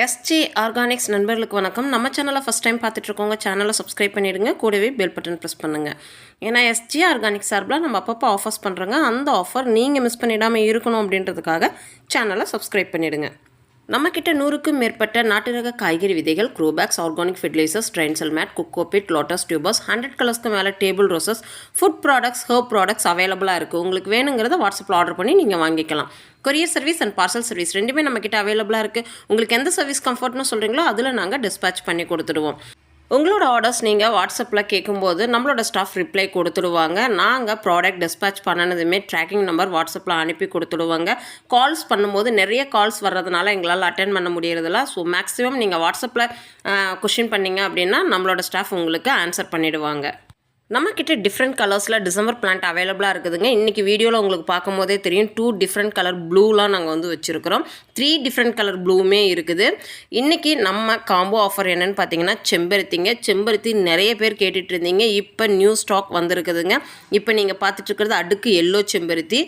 SG organics நண்பர்களுக்கு வணக்கம். நம்ம சேனலை ஃபஸ்ட் டைம் பார்த்துட்ருக்கோங்க, சேனலை சப்ஸ்கிரைப் பண்ணிவிடுங்க, கூடவே பெல் பட்டன் ப்ரெஸ் பண்ணுங்கள். ஏன்னா எஸ்ஜி ஆர்கானிக்ஸ் சார்பில் நம்ம அப்பப்போ ஆஃபர்ஸ் பண்ணுறோங்க. அந்த ஆஃபர் நீங்கள் மிஸ் பண்ணிடாமல் இருக்கணும் அப்படின்றதுக்காக சேனலை சப்ஸ்கிரைப் பண்ணிவிடுங்க. நம்மக்கிட்ட 100க்கும் மேற்பட்ட நாட்டு ரக காய்கறி விதைகள், grow bags, organic fertilisers, drain cell mat, cocopeat, lotus tubers, 100 கலர்ஸ்க்கு மேலே table roses, food products, herb products அவைலபிளாக இருக்குது. உங்களுக்கு வேணுங்கிறத வாட்ஸ்அப்பில் ஆர்டர் பண்ணி நீங்கள் வாங்கிக்கலாம். Courier service and parcel service ரெண்டுமே நம்மக்கிட்ட அவைலபிளாக இருக்குது. உங்களுக்கு எந்த சர்வீஸ் கம்ஃபர்ட்னு சொல்கிறீங்களோ அதில் நாங்கள் டிஸ்பேச் பண்ணி கொடுத்துடுவோம். உங்களோட ஆர்டர்ஸ் நீங்கள் வாட்ஸ்அப்பில் கேட்கும்போது நம்மளோட ஸ்டாஃப் ரிப்ளை கொடுத்துடுவாங்க. நாங்கள் ப்ராடக்ட் டிஸ்பேச் பண்ணினதுமே ட்ராக்கிங் நம்பர் வாட்ஸ்அப்பில் அனுப்பி கொடுத்துடுவாங்க. கால்ஸ் பண்ணும்போது நிறைய கால்ஸ் வர்றதுனால எங்களால் அட்டென்ட் பண்ண முடியறதில்ல. ஸோ மேக்ஸிமம் நீங்கள் வாட்ஸ்அப்பில் கொஷின் பண்ணிங்க அப்படின்னா நம்மளோட ஸ்டாஃப் உங்களுக்கு ஆன்சர் பண்ணிவிடுவாங்க. நம்மக்கிட்ட டிஃப்ரெண்ட் கலர்ஸில் டிசம்பர் பிளான்ட் அவைலபிளாக இருக்குதுங்க. இன்றைக்கி வீடியோவில் உங்களுக்கு பார்க்கும் போதே தெரியும், 2 டிஃப்ரெண்ட் கலர் ப்ளூலாம் நாங்கள் வச்சுருக்கிறோம். 3 டிஃப்ரெண்ட் கலர் ப்ளூவுமே இருக்குது. இன்றைக்கி நம்ம காம்போ ஆஃபர் என்னென்னு பார்த்தீங்கன்னா செம்பருத்தி நிறைய பேர் கேட்டுட்டு இருந்தீங்க. இப்போ நியூ ஸ்டாக் வந்திருக்குதுங்க. இப்போ நீங்கள் பார்த்துட்ருக்கிறது அடுக்கு எல்லோ செம்பருத்தி.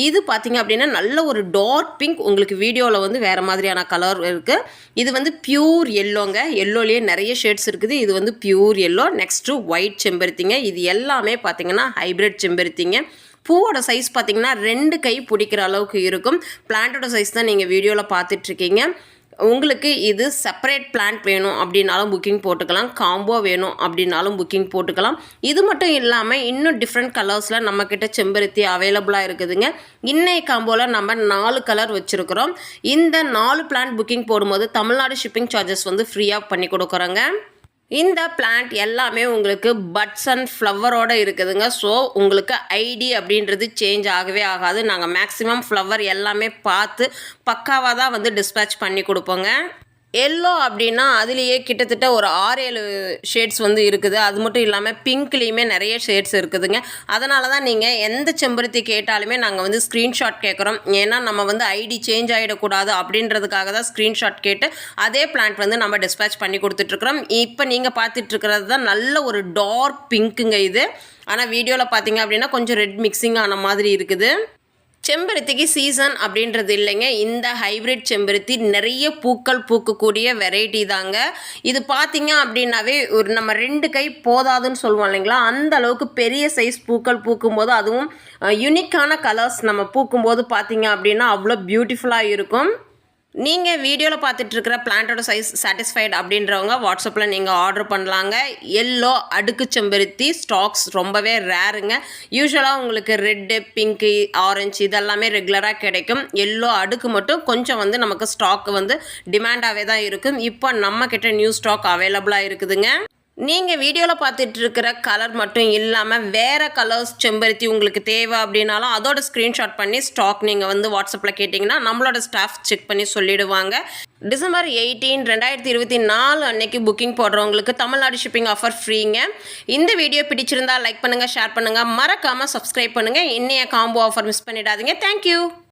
இது பார்த்தீங்க அப்படின்னா நல்ல ஒரு டார்க் பிங்க். உங்களுக்கு வீடியோவில் வேறு மாதிரியான கலர் இருக்குது. இது பியூர் எல்லோங்க. எல்லோலேயே நிறைய ஷேட்ஸ் இருக்குது. இது பியூர் எல்லோ. நெக்ஸ்ட்டு ஒயிட் செம்பருத்திங்க. இது எல்லாமே பார்த்தீங்கன்னா ஹைப்ரிட் செம்பருத்திங்க. பூவோட சைஸ் பார்த்தீங்கன்னா 2 கை பிடிக்கிற அளவுக்கு இருக்கும். பிளான்ட்டோட சைஸ் தான் நீங்கள் வீடியோவில் பார்த்துட்ருக்கீங்க. உங்களுக்கு இது செப்பரேட் பிளான்ட் வேணும் அப்படின்னாலும் புக்கிங் போட்டுக்கலாம், காம்போ வேணும் அப்படின்னாலும் புக்கிங் போட்டுக்கலாம். இது மட்டும் இல்லாமல் இன்னும் டிஃப்ரெண்ட் கலர்ஸில் நம்மக்கிட்ட செம்பருத்தி அவைலபிளாக இருக்குதுங்க. இன்னைய காம்போவில் நம்ம 4 கலர் வச்சுருக்கிறோம். இந்த 4 பிளான்ட் புக்கிங் போடும்போது தமிழ்நாடு ஷிப்பிங் சார்ஜஸ் ஃப்ரீயாக பண்ணி கொடுக்குறோங்க. இந்த பிளான்ட் எல்லாமே உங்களுக்கு பட்ஸ் அண்ட் ஃப்ளவரோடு இருக்குதுங்க. ஸோ உங்களுக்கு ஐடி அப்படின்றது சேஞ்ச் ஆகவே ஆகாது. நாங்கள் மேக்ஸிமம் ஃப்ளவர் எல்லாமே பார்த்து பக்காவாக தான் டிஸ்பேச் பண்ணி கொடுப்போங்க. எல்லோ அப்படின்னா அதுலேயே கிட்டத்தட்ட ஒரு 6-7 ஷேட்ஸ் இருக்குது. அது மட்டும் இல்லாமல் பிங்க்லேயுமே நிறைய ஷேட்ஸ் இருக்குதுங்க. அதனால தான் நீங்கள் எந்த செம்பருத்தி கேட்டாலுமே நாங்கள் ஸ்க்ரீன்ஷாட் கேட்குறோம். ஏன்னா நம்ம ஐடி சேஞ்ச் ஆகிடக்கூடாது அப்படின்றதுக்காக தான் ஸ்க்ரீன்ஷாட் கேட்டு அதே பிளான்ட் நம்ம டிஸ்பேச் பண்ணி கொடுத்துட்ருக்குறோம். இப்போ நீங்கள் பார்த்துட்ருக்கிறது தான் நல்ல ஒரு டார்க் பிங்க்குங்க இது. ஆனால் வீடியோவில் பார்த்தீங்க அப்படின்னா கொஞ்சம் ரெட் மிக்சிங் ஆன மாதிரி இருக்குது. செம்பருத்திக்கு சீசன் அப்படின்றது இல்லைங்க. இந்த ஹைப்ரிட் செம்பருத்தி நிறைய பூக்கள் பூக்கக்கூடிய வெரைட்டி தாங்க. இது பார்த்தீங்க அப்படின்னாவே ஒரு நம்ம 2 கை போதாதுன்னு சொல்லுவோம் இல்லைங்களா, அந்த அளவுக்கு பெரிய சைஸ் பூக்கள் பூக்கும்போது, அதுவும் யூனிக்கான கலர்ஸ் நம்ம பூக்கும்போது பார்த்தீங்க அப்படின்னா அவ்வளோ பியூட்டிஃபுல்லாக இருக்கும். நீங்கள் வீடியோவில் பார்த்துட்ருக்கிற பிளான்ட்டோட சைஸ் சாட்டிஸ்ஃபைட் அப்படின்றவங்க வாட்ஸ்அப்பில் நீங்கள் ஆர்டர் பண்ணலாங்க. எல்லோ அடுக்கு செம்பருத்தி ஸ்டாக்ஸ் ரொம்பவே ரேருங்க. யூஸ்வலாக உங்களுக்கு ரெட்டு, பிங்க்கு, ஆரஞ்சு இதெல்லாமே ரெகுலராக கிடைக்கும். எல்லோ அடுக்கு மட்டும் கொஞ்சம் நமக்கு ஸ்டாக் டிமாண்டாகவே தான் இருக்கும். இப்போ நம்மக்கிட்ட நியூ ஸ்டாக் அவைலபிளாக இருக்குதுங்க. நீங்கள் வீடியோவில் பார்த்துட்டு இருக்கிற கலர் மட்டும் இல்லாமல் வேறு கலர்ஸ் செம்பருத்தி உங்களுக்கு தேவை அப்படின்னாலும் அதோட ஸ்க்ரீன்ஷாட் பண்ணி ஸ்டாக் நீங்கள் வாட்ஸ்அப்பில் கேட்டிங்கன்னா நம்மளோட ஸ்டாஃப் செக் பண்ணி சொல்லிடுவாங்க. டிசம்பர் 18, 2024 அன்னைக்கு புக்கிங் போடுறவங்களுக்கு தமிழ்நாடு ஷிப்பிங் ஆஃபர் ஃப்ரீங்க. இந்த வீடியோ பிடிச்சிருந்தா லைக் பண்ணுங்கள், ஷேர் பண்ணுங்கள், மறக்காமல் சப்ஸ்கிரைப் பண்ணுங்கள். இன்னைய காம்போ ஆஃபர் மிஸ் பண்ணிடாதீங்க. தேங்க்யூ.